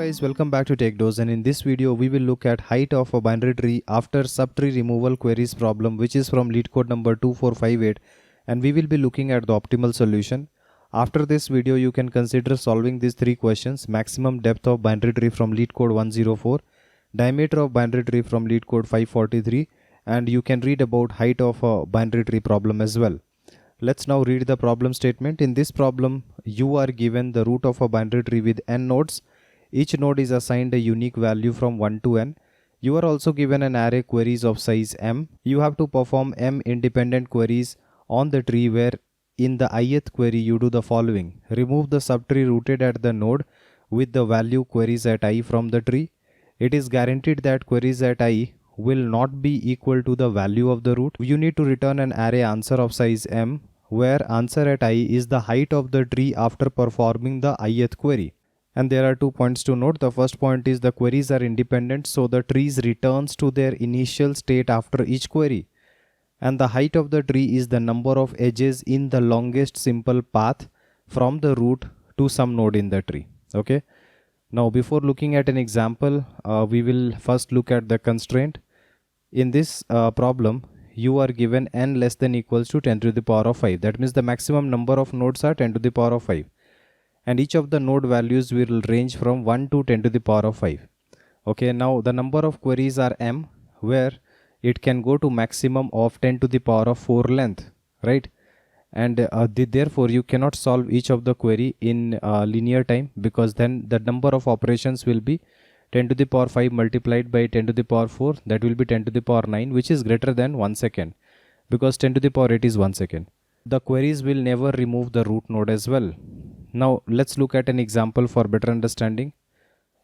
guys, welcome back to TechDose, and in this video we will look at height of a binary tree after subtree removal queries problem, which is from Leetcode number 2458, and we will be looking at the optimal solution. After this video you can consider solving these three questions: maximum depth of binary tree from Leetcode 104, diameter of binary tree from Leetcode 543, and you can read about height of a binary tree problem as well. Let's now read the problem statement. In this problem, you are given the root of a binary tree with n nodes. Each node is assigned a unique value from 1 to n. You are also given an array queries of size m. You have to perform m independent queries on the tree, where in the ith query you do the following. Remove the subtree rooted at the node with the value queries at I from the tree. It is guaranteed that queries at I will not be equal to the value of the root. You need to return an array answer of size m, where answer at I is the height of the tree after performing the ith query. And there are 2 points to note. The first point is the queries are independent, so the trees returns to their initial state after each query. And the height of the tree is the number of edges in the longest simple path from the root to some node in the tree. Okay. Now before looking at an example, we will first look at the constraint. In this problem, you are given n less than equals to 10 to the power of 5. That means the maximum number of nodes are 10 to the power of 5. And each of the node values will range from 1 to 10 to the power of 5. Okay, now the number of queries are m, where it can go to maximum of 10 to the power of 4 length, right? And therefore you cannot solve each of the query in linear time, because then the number of operations will be 10 to the power 5 multiplied by 10 to the power 4, that will be 10 to the power 9, which is greater than 1 second, because 10 to the power 8 is 1 second. The queries will never remove the root node as well. Now let's look at an example for better understanding.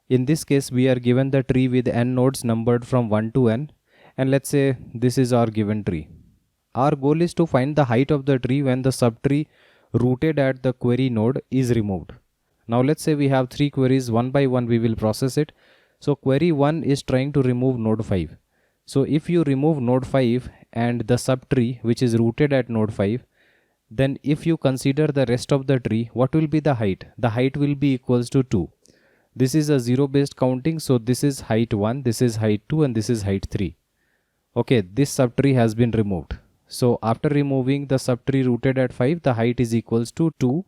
In this case, we are given the tree with n nodes numbered from 1 to n, and let's say this is our given tree. Our goal is to find the height of the tree when the subtree rooted at the query node is removed. Now let's say we have 3 queries, one by one we will process it. So query 1 is trying to remove node 5. So if you remove node 5 and the subtree which is rooted at node 5, then if you consider the rest of the tree, what will be the height? The height will be equals to 2. This is a 0 based counting, so this is height 1, this is height 2, and this is height 3. Okay, this subtree has been removed. So after removing the subtree rooted at 5, the height is equals to 2,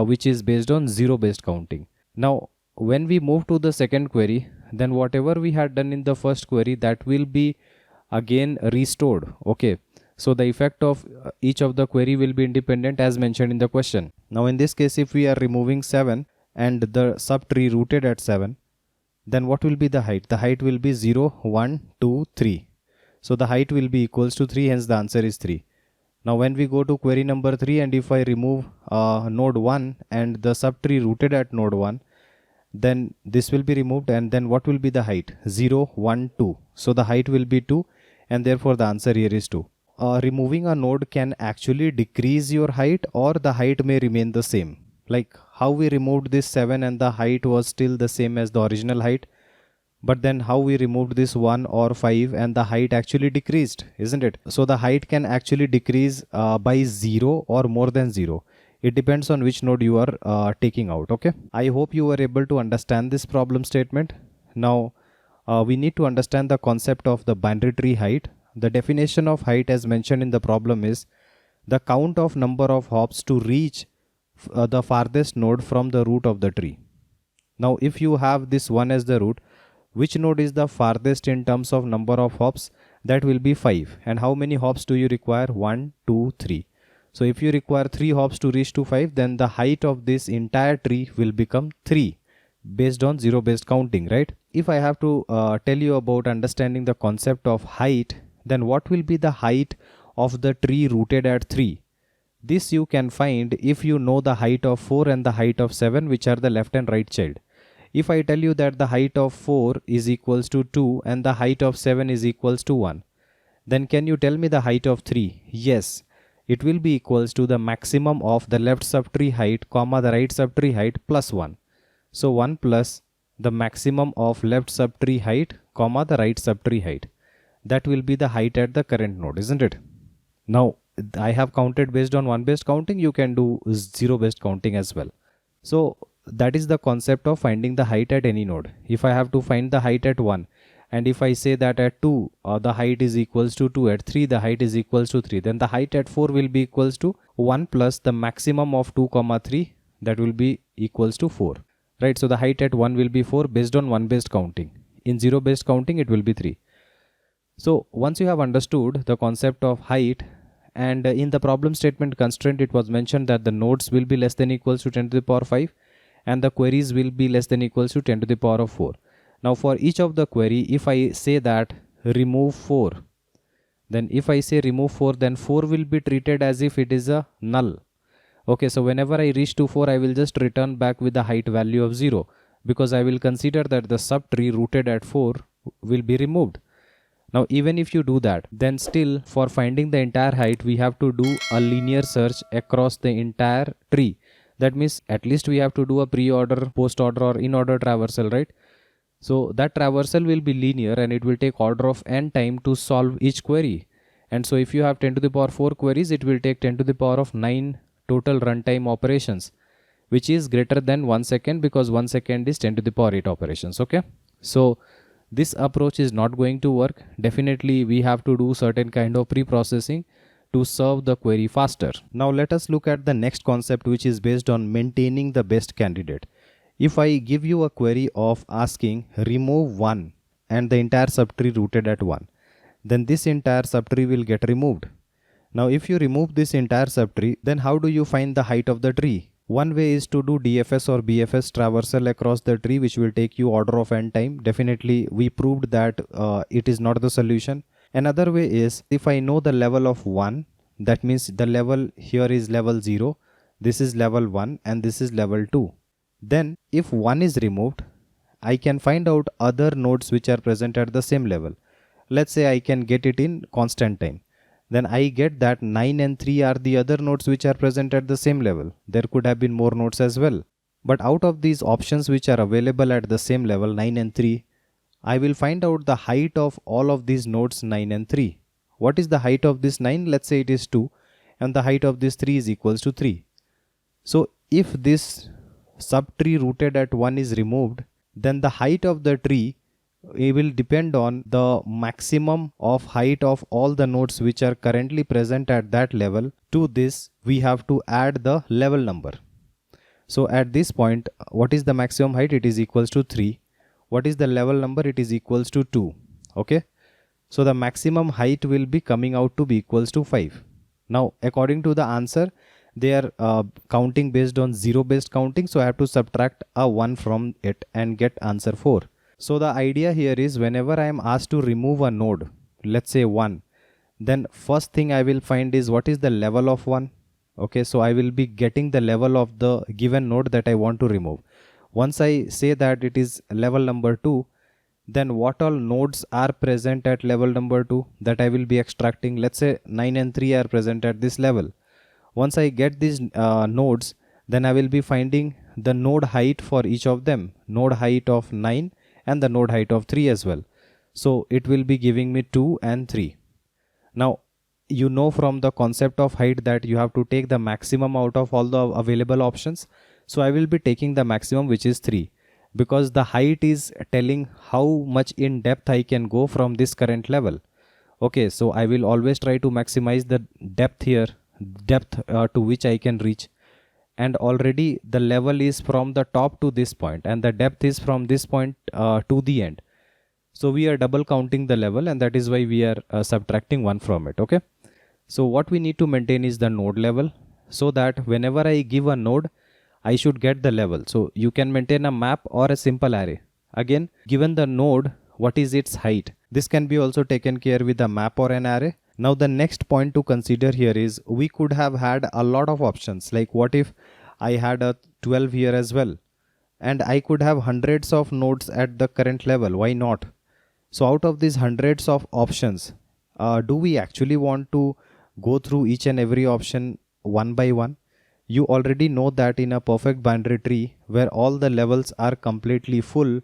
which is based on 0 based counting. Now when we move to the second query, then whatever we had done in the first query, that will be again restored. Okay, so the effect of each of the query will be independent as mentioned in the question. Now in this case, if we are removing 7 and the subtree rooted at 7, then what will be the height? The height will be 0, 1, 2, 3. So the height will be equals to 3, hence the answer is 3. Now when we go to query number 3, and if I remove node 1 and the subtree rooted at node 1, then this will be removed, and then what will be the height? 0, 1, 2. So the height will be 2, and therefore the answer here is 2. Removing a node can actually decrease your height, or the height may remain the same. Like how we removed this 7 and the height was still the same as the original height, but then how we removed this 1 or 5 and the height actually decreased, isn't it? So the height can actually decrease by 0 or more than 0. It depends on which node you are taking out. Okay, I hope you were able to understand this problem statement. Now we need to understand the concept of the binary tree height. The definition of height as mentioned in the problem is the count of number of hops to reach the farthest node from the root of the tree. Now if you have this 1 as the root, which node is the farthest in terms of number of hops? That will be 5. And how many hops do you require? 1, 2, 3. So if you require 3 hops to reach to 5, then the height of this entire tree will become 3 based on 0 based counting, right? If I have to tell you about understanding the concept of height, then what will be the height of the tree rooted at 3? This you can find if you know the height of 4 and the height of 7, which are the left and right child. If I tell you that the height of 4 is equals to 2 and the height of 7 is equals to 1, then can you tell me the height of 3? Yes, it will be equals to the maximum of the left subtree height comma the right subtree height plus 1. So 1 plus the maximum of left subtree height comma the right subtree height. That will be the height at the current node, isn't it? Now I have counted based on 1 based counting. You can do 0 based counting as well. So that is the concept of finding the height at any node. If I have to find the height at 1, and if I say that at 2 the height is equals to 2, at 3 the height is equals to 3, then the height at 4 will be equals to 1 plus the maximum of 2 comma 3, that will be equals to 4, right? So the height at 1 will be 4 based on 1 based counting. In 0 based counting it will be 3. So once you have understood the concept of height, and in the problem statement constraint it was mentioned that the nodes will be less than equals to 10 to the power 5 and the queries will be less than equals to 10 to the power of 4. Now for each of the query, if I say that remove 4, then if I say remove 4, then 4 will be treated as if it is a null. Okay, so whenever I reach to 4, I will just return back with the height value of 0, because I will consider that the subtree rooted at 4 will be removed. Now even if you do that, then still for finding the entire height we have to do a linear search across the entire tree. That means at least we have to do a pre-order, post-order or in-order traversal, right? So that traversal will be linear and it will take order of n time to solve each query. And so if you have 10 to the power 4 queries, it will take 10 to the power of 9 total runtime operations, which is greater than 1 second, because 1 second is 10 to the power 8 operations. Okay, so this approach is not going to work. Definitely we have to do certain kind of pre-processing to serve the query faster. Now let us look at the next concept, which is based on maintaining the best candidate. If I give you a query of asking remove 1 and the entire subtree rooted at 1, then this entire subtree will get removed. Now if you remove this entire subtree, then how do you find the height of the tree? One way is to do DFS or BFS traversal across the tree, which will take you order of n time. Definitely we proved that it is not the solution. Another way is, if I know the level of 1, that means the level here is level 0, this is level 1 and this is level 2. Then if 1 is removed, I can find out other nodes which are present at the same level. Let's say I can get it in constant time. Then I get that 9 and 3 are the other nodes which are present at the same level. There could have been more nodes as well. But out of these options which are available at the same level, 9 and 3, I will find out the height of all of these nodes 9 and 3. What is the height of this 9? Let's say it is 2, and the height of this 3 is equals to 3. So if this subtree rooted at 1 is removed, then the height of the tree, it will depend on the maximum of height of all the nodes which are currently present at that level. To this we have to add the level number. So at this point, what is the maximum height? It is equals to 3. What is the level number? It is equals to 2. Okay, so the maximum height will be coming out to be equals to 5. Now according to the answer, they are counting based on 0 based counting, so I have to subtract a 1 from it and get answer 4. So the idea here is, whenever I am asked to remove a node, let's say 1, then first thing I will find is what is the level of 1. Okay, so I will be getting the level of the given node that I want to remove. Once I say that it is level number 2, then what all nodes are present at level number 2, that I will be extracting. Let's say 9 and 3 are present at this level. Once I get these nodes, then I will be finding the node height for each of them, node height of 9 and the node height of 3 as well. So it will be giving me 2 and 3. Now you know from the concept of height that you have to take the maximum out of all the available options. So I will be taking the maximum, which is 3, because the height is telling how much in depth I can go from this current level. Okay, so I will always try to maximize the depth here, depth to which I can reach. And already the level is from the top to this point and the depth is from this point to the end. So we are double counting the level, and that is why we are subtracting 1 from it. Okay, so what we need to maintain is the node level, so that whenever I give a node, I should get the level. So you can maintain a map or a simple array. Again, given the node, what is its height? This can be also taken care with a map or an array. Now the next point to consider here is, we could have had a lot of options. Like what if I had a 12 here as well, and I could have hundreds of nodes at the current level. Why not? So out of these hundreds of options, do we actually want to go through each and every option one by one? You already know that in a perfect binary tree where all the levels are completely full,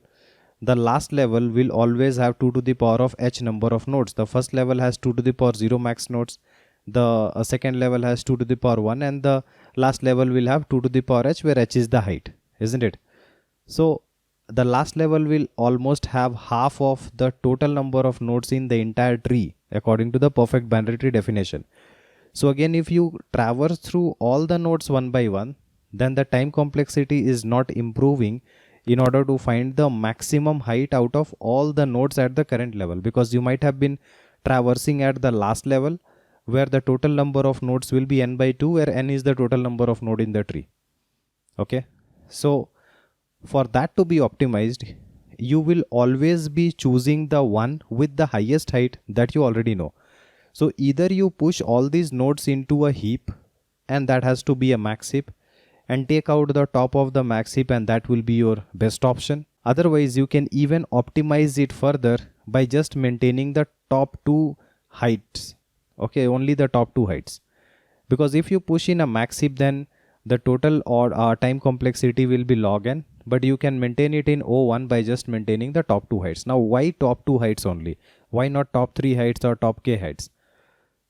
the last level will always have 2 to the power of h number of nodes. The first level has 2 to the power 0 max nodes, the second level has 2 to the power 1, and the last level will have 2 to the power h, where h is the height. isn't it? So the last level will almost have half of the total number of nodes in the entire tree according to the perfect binary tree definition. So again, if you traverse through all the nodes one by one, then the time complexity is not improving in order to find the maximum height out of all the nodes at the current level, because you might have been traversing at the last level where the total number of nodes will be n by 2, where n is the total number of node in the tree. Okay, so for that to be optimized, you will always be choosing the one with the highest height that you already know. So either you push all these nodes into a heap, and that has to be a max heap, and take out the top of the max heap, and that will be your best option. Otherwise, you can even optimize it further by just maintaining the top two heights. Okay, only the top two heights. Because if you push in a max heap, then the total or time complexity will be log n, but you can maintain it in O1 by just maintaining the top two heights. Now, why top two heights only? Why not top three heights or top k heights?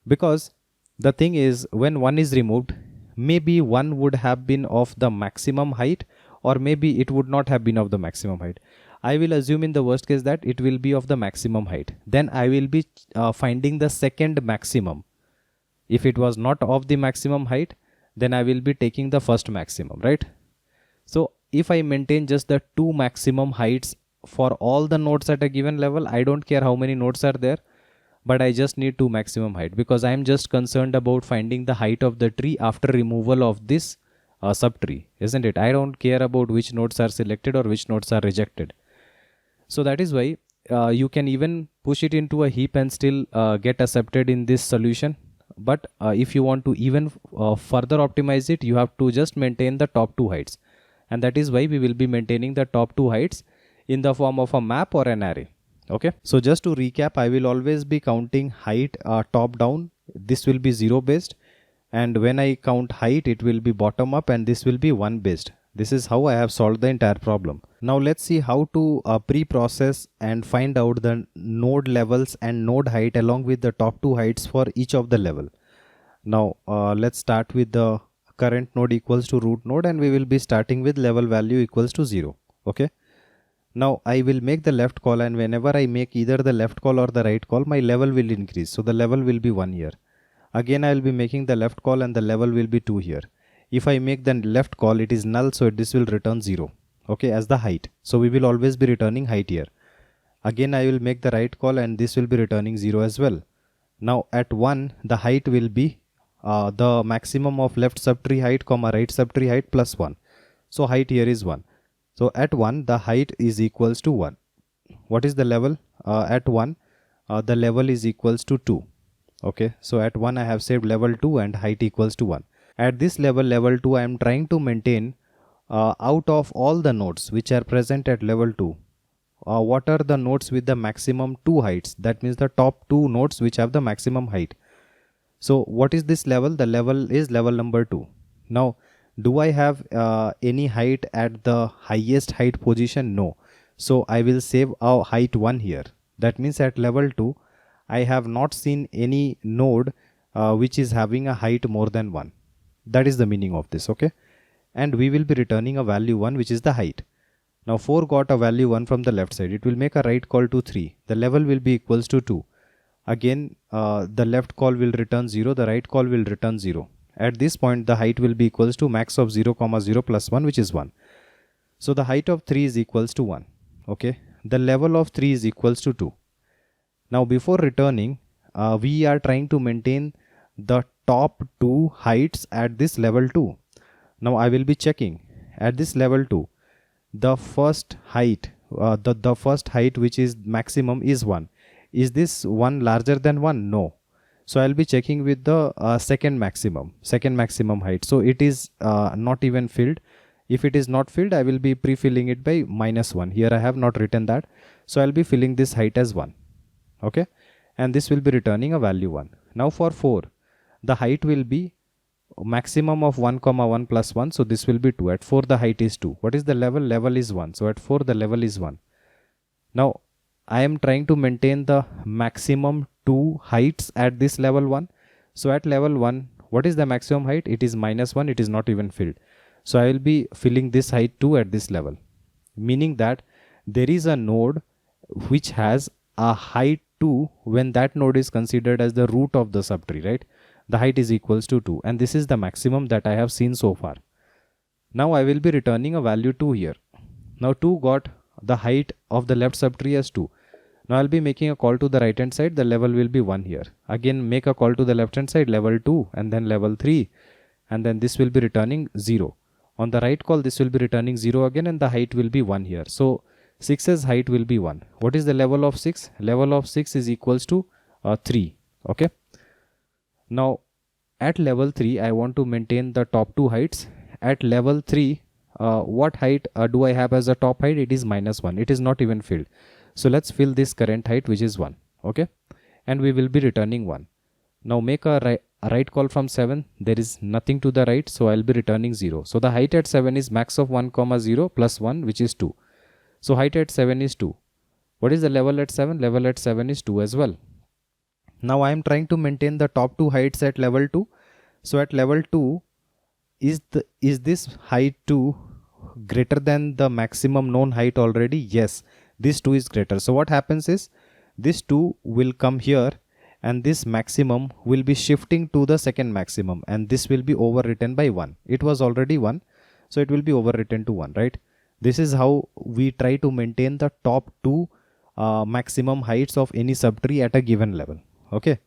Because the thing is, when one is removed, maybe one would have been of the maximum height, or maybe it would not have been of the maximum height. I will assume in the worst case that it will be of the maximum height. Then I will be finding the second maximum. If it was not of the maximum height, then I will be taking the first maximum, right? So if I maintain just the two maximum heights for all the nodes at a given level, I don't care how many nodes are there, but I just need two maximum height, because I am just concerned about finding the height of the tree after removal of this subtree, isn't it? I don't care about which nodes are selected or which nodes are rejected. So that is why you can even push it into a heap and still get accepted in this solution. But if you want to even further optimize it, you have to just maintain the top two heights. And that is why we will be maintaining the top two heights in the form of a map or an array. Okay, so just to recap, I will always be counting height top down. This will be 0 based, and when I count height, it will be bottom up, and this will be 1 based. This is how I have solved the entire problem. Now let's see how to pre-process and find out the node levels and node height along with the top two heights for each of the level. Now let's start with the current node equals to root node, and we will be starting with level value equals to 0. Okay. Now I will make the left call, and whenever I make either the left call or the right call, my level will increase. So the level will be 1 here. Again, I will be making the left call, and the level will be 2 here. If I make the left call, it is null, so this will return 0. Okay, as the height. So we will always be returning height here. Again, I will make the right call, and this will be returning 0 as well. Now at 1, the height will be the maximum of left subtree height comma right subtree height plus 1. So height here is 1. So at 1, the height is equals to 1. What is the level? At 1, the level is equals to 2. Okay, so at 1, I have saved level 2 and height equals to 1. At this level, level 2, I am trying to maintain out of all the nodes which are present at level 2. What are the nodes with the maximum 2 heights? That means the top 2 nodes which have the maximum height. So what is this level? The level is level number 2. Now, do I have any height at the highest height position? No. So I will save our height 1 here. That means at level 2, I have not seen any node which is having a height more than 1. That is the meaning of this, okay? And we will be returning a value 1, which is the height. Now 4 got a value 1 from the left side. It will make a right call to 3. The level will be equals to 2. Again, the left call will return 0. The right call will return 0. At this point, the height will be equals to max of 0, 0 plus 1, which is 1. So the height of 3 is equals to 1. Okay. The level of 3 is equals to 2. Now before returning, we are trying to maintain the top 2 heights at this level 2. Now I will be checking at this level 2. The first height, the first height which is maximum is 1. Is this 1 larger than 1? No. So I'll be checking with the second maximum height. So it is not even filled. If it is not filled, I will be pre-filling it by -1. Here I have not written that. So I'll be filling this height as 1. Okay. And this will be returning a value 1. Now for 4, the height will be maximum of 1, 1 plus 1. So this will be 2. At 4, the height is 2. What is the level? Level is 1. So at 4, the level is 1. Now I am trying to maintain the maximum 2 heights at this level 1. So at level 1, what is the maximum height? It is -1. It is not even filled. So I will be filling this height 2 at this level, meaning that there is a node which has a height 2 when that node is considered as the root of the subtree, right? The height is equals to 2, and this is the maximum that I have seen so far. Now I will be returning a value 2 here. Now 2 got the height of the left subtree as 2. Now I'll be making a call to the right hand side, the level will be 1 here. Again make a call to the left hand side, level 2, and then level 3, and then this will be returning 0. On the right call this will be returning 0 again, and the height will be 1 here. So 6's height will be 1. What is the level of 6? Level of 6 is equals to 3. Okay. Now at level 3 I want to maintain the top 2 heights. At level 3 what height do I have as a top height? It is -1. It is not even filled. So let's fill this current height, which is 1. Okay, and we will be returning 1. Now make a right call from 7. There is nothing to the right, so I'll be returning 0. So the height at 7 is max of 1 comma 0 plus 1, which is 2. So height at 7 is 2. What is the level at 7? Level at 7 is 2 as well. Now I am trying to maintain the top 2 heights at level 2. So at level 2, is this height 2 greater than the maximum known height already? Yes, this 2 is greater. So what happens is this 2 will come here, and this maximum will be shifting to the second maximum, and this will be overwritten by 1. It was already 1, so it will be overwritten to 1, right? This is how we try to maintain the top 2 maximum heights of any subtree at a given level. Okay.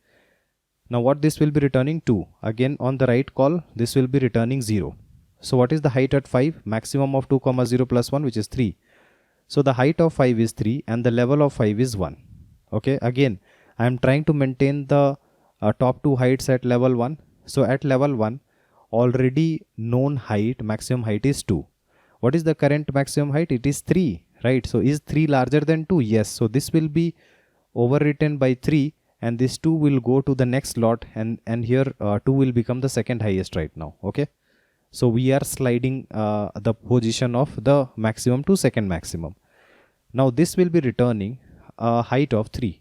Now what this will be returning? 2. Again on the right call this will be returning 0. So what is the height at 5? Maximum of 2 comma 0 plus 1, which is 3. So the height of 5 is 3 and the level of 5 is 1. Okay, again I am trying to maintain the top 2 heights at level 1. So at level 1 already known height, maximum height is 2. What is the current maximum height? It is 3, right? So is 3 larger than 2? Yes. So this will be overwritten by 3, and this 2 will go to the next slot, and here 2 will become the second highest right now. Okay, so we are sliding the position of the maximum to second maximum. Now this will be returning a height of 3.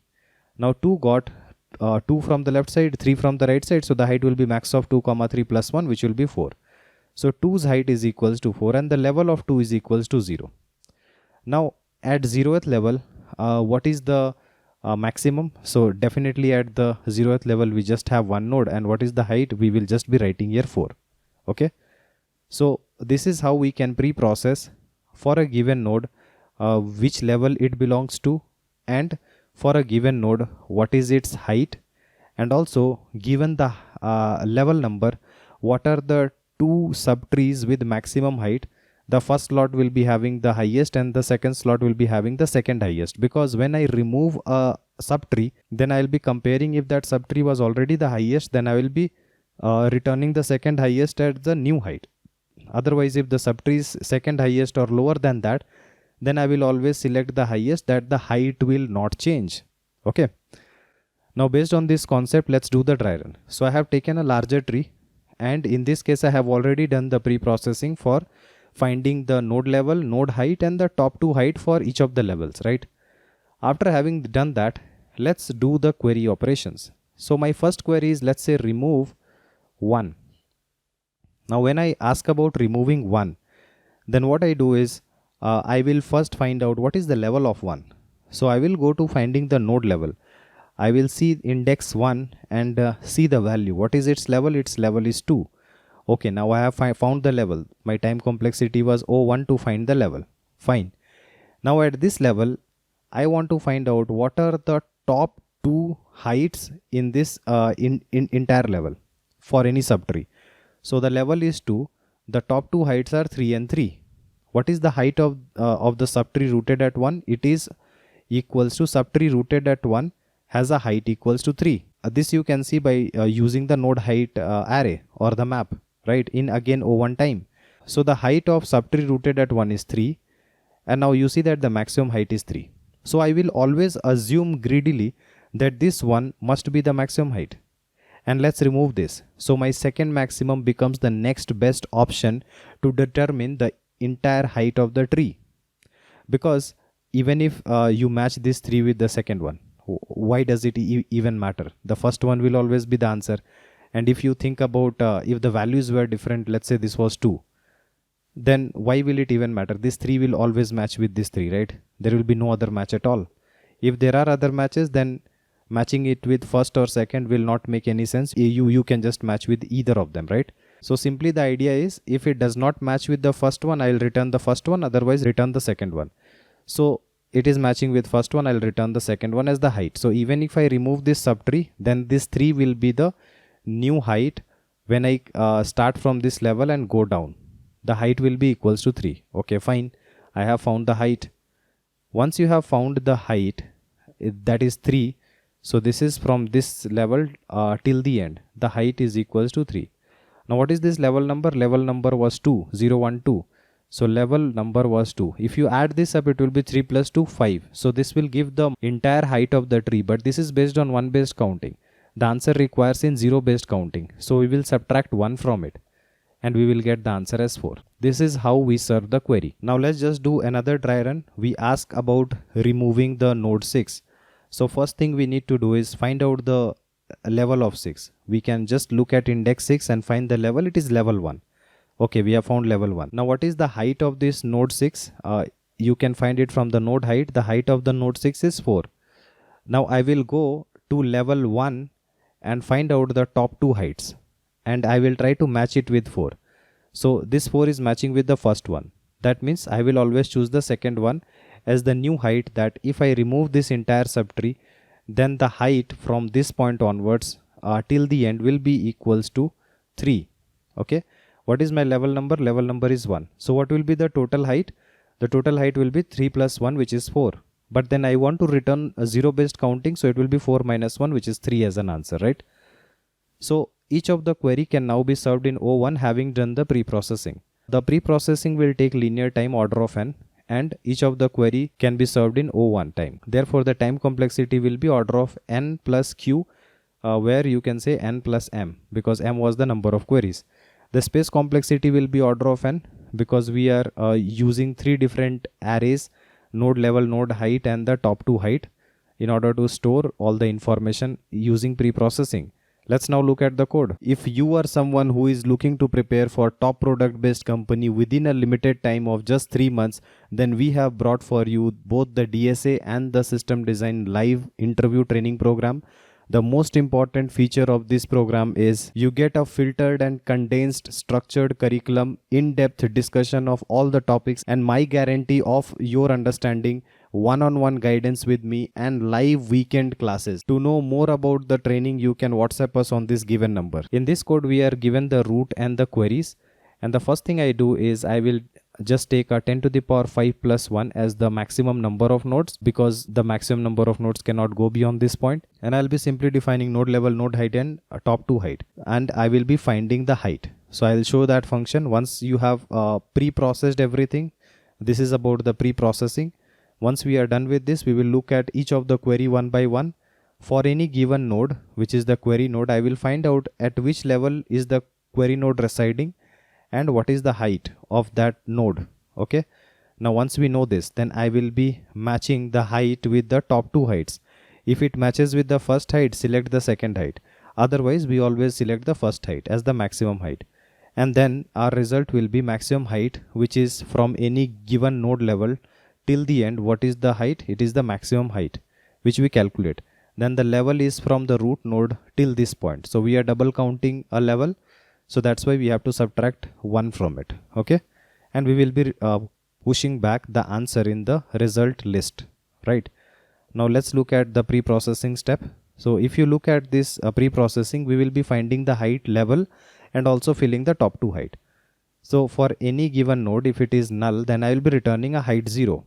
Now 2 got 2 from the left side, 3 from the right side, so the height will be max of 2 comma 3 plus 1, which will be 4. So 2's height is equals to 4, and the level of 2 is equals to 0. Now at 0th level, what is the maximum? So definitely at the 0th level we just have one node, and what is the height? We will just be writing here 4. Okay, so this is how we can pre-process for a given node which level it belongs to, and for a given node what is its height, and also given the level number, what are the 2 subtrees with maximum height. The first slot will be having the highest and the second slot will be having the second highest, because when I remove a subtree, then I will be comparing if that subtree was already the highest, then I will be returning the second highest at the new height. Otherwise, if the subtree is second highest or lower than that, then I will always select the highest, that the height will not change. Okay, now based on this concept, let's do the dry run. So I have taken a larger tree, and in this case I have already done the pre-processing for finding the node level, node height, and the top 2 height for each of the levels, right? After having done that, let's do the query operations. So my first query is, let's say, remove 1. Now when I ask about removing 1, then what I do is I will first find out what is the level of 1. So I will go to finding the node level. I will see index 1 and see the value. What is its level? Its level is 2. Okay, now I have found the level. My time complexity was 01 to find the level. Fine. Now at this level, I want to find out what are the top 2 heights in this entire level for any subtree. So the level is 2. The top 2 heights are 3 and 3. What is the height of the subtree rooted at 1? It is equals to subtree rooted at 1 has a height equals to 3. This you can see by using the node height array or the map, right, in again O1 time. So the height of subtree rooted at 1 is 3, and now you see that the maximum height is 3. So I will always assume greedily that this one must be the maximum height, and let's remove this. So my second maximum becomes the next best option to determine the entire height of the tree, because even if you match this 3 with the second one, why does it even matter? The first one will always be the answer. And if you think about if the values were different, let's say this was 2, then why will it even matter? This 3 will always match with this 3, right? There will be no other match at all. If there are other matches, then matching it with first or second will not make any sense. You can just match with either of them, right? So simply the idea is, if it does not match with the first one, I'll return the first one, otherwise return the second one. So it is matching with first one, I'll return the second one as the height. So even if I remove this subtree, then this 3 will be the new height when I start from this level and go down. The height will be equals to 3. Okay, fine. I have found the height. Once you have found the height, that is 3. So this is from this level till the end. The height is equals to 3. Now what is this level number? Level number was 2, 0, 1, 2. So level number was 2. If you add this up, it will be 3 plus 2, 5. So this will give the entire height of the tree, but this is based on 1 based counting. The answer requires in 0 based counting. So we will subtract 1 from it, and we will get the answer as 4. This is how we serve the query. Now let's just do another dry run. We ask about removing the node 6. So first thing we need to do is find out the level of 6. We can just look at index 6 and find the level. It is level 1. Okay, we have found level 1. Now what is the height of this node 6? You can find it from the node height. The height of the node 6 is 4. Now I will go to level 1 and find out the top 2 heights, and I will try to match it with 4. So this 4 is matching with the first one. That means I will always choose the second one as the new height, that if I remove this entire subtree, then the height from this point onwards till the end will be equals to 3. Okay. What is my level number? Level number is 1. So what will be the total height? The total height will be 3 plus 1, which is 4. But then I want to return a 0 based counting, so it will be 4 minus 1, which is 3 as an answer, right? So each of the query can now be served in O1 having done the pre-processing. The pre-processing will take linear time order of n, and each of the query can be served in O1 time. Therefore the time complexity will be order of n plus q, where you can say n plus m, because m was the number of queries. The space complexity will be order of n, because we are using 3 different arrays, node level, node height, and the top 2 height, in order to store all the information using pre-processing. Let's now look at the code. If you are someone who is looking to prepare for top product based company within a limited time of just 3 months, then we have brought for you both the DSA and the system design live interview training program. The most important feature of this program is you get a filtered and condensed structured curriculum, in-depth discussion of all the topics, and my guarantee of your understanding, one-on-one guidance with me, and live weekend classes. To know more about the training, you can WhatsApp us on this given number. In this code, we are given the root and the queries. And the first thing I do is I will just take a 10 to the power 5 plus 1 as the maximum number of nodes, because the maximum number of nodes cannot go beyond this point. And I'll be simply defining node level, node height, and top 2 height. And I will be finding the height. So I'll show that function once you have pre-processed everything. This is about the pre-processing. Once we are done with this, we will look at each of the query one by one. For any given node, which is the query node, I will find out at which level is the query node residing and what is the height of that node. Okay. Now once we know this, then I will be matching the height with the top 2 heights. If it matches with the first height, select the second height. Otherwise, we always select the first height as the maximum height. And then our result will be maximum height, which is from any given node level till the end. What is the height? It is the maximum height, which we calculate. Then the level is from the root node till this point. So we are double counting a level. So that's why we have to subtract 1 from it. Okay. And we will be pushing back the answer in the result list, right? Now let's look at the pre-processing step. So if you look at this pre-processing, we will be finding the height level and also filling the top 2 height. So for any given node, if it is null, then I will be returning a height 0.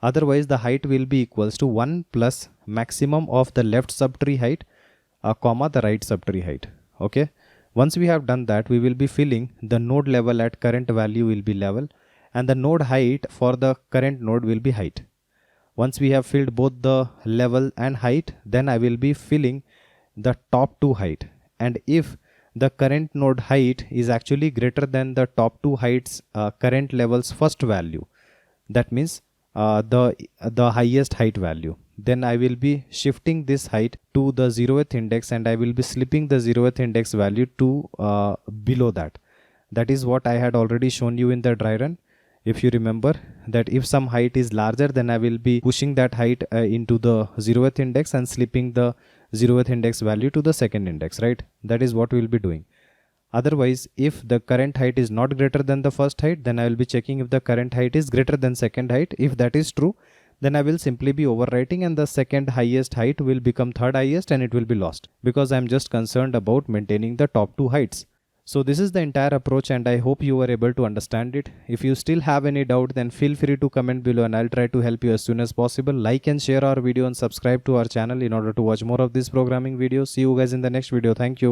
Otherwise, the height will be equals to 1 plus maximum of the left subtree height, comma the right subtree height. Okay. Once we have done that, we will be filling the node level at current value will be level, and the node height for the current node will be height. Once we have filled both the level and height, then I will be filling the top 2 height. And if the current node height is actually greater than the top 2 heights current level's first value, that means the highest height value, then I will be shifting this height to the 0th index, and I will be slipping the 0th index value to below that. That is what I had already shown you in the dry run. If you remember that if some height is larger, then I will be pushing that height into the 0th index and slipping the 0th index value to the second index, right? That is what we will be doing. Otherwise, if the current height is not greater than the first height, then I will be checking if the current height is greater than second height. If that is true, then I will simply be overwriting and the second highest height will become third highest and it will be lost, because I am just concerned about maintaining the top two heights. So this is the entire approach, and I hope you were able to understand it. If you still have any doubt, then feel free to comment below and I'll try to help you as soon as possible. Like and share our video and subscribe to our channel in order to watch more of these programming videos. See you guys in the next video. Thank you.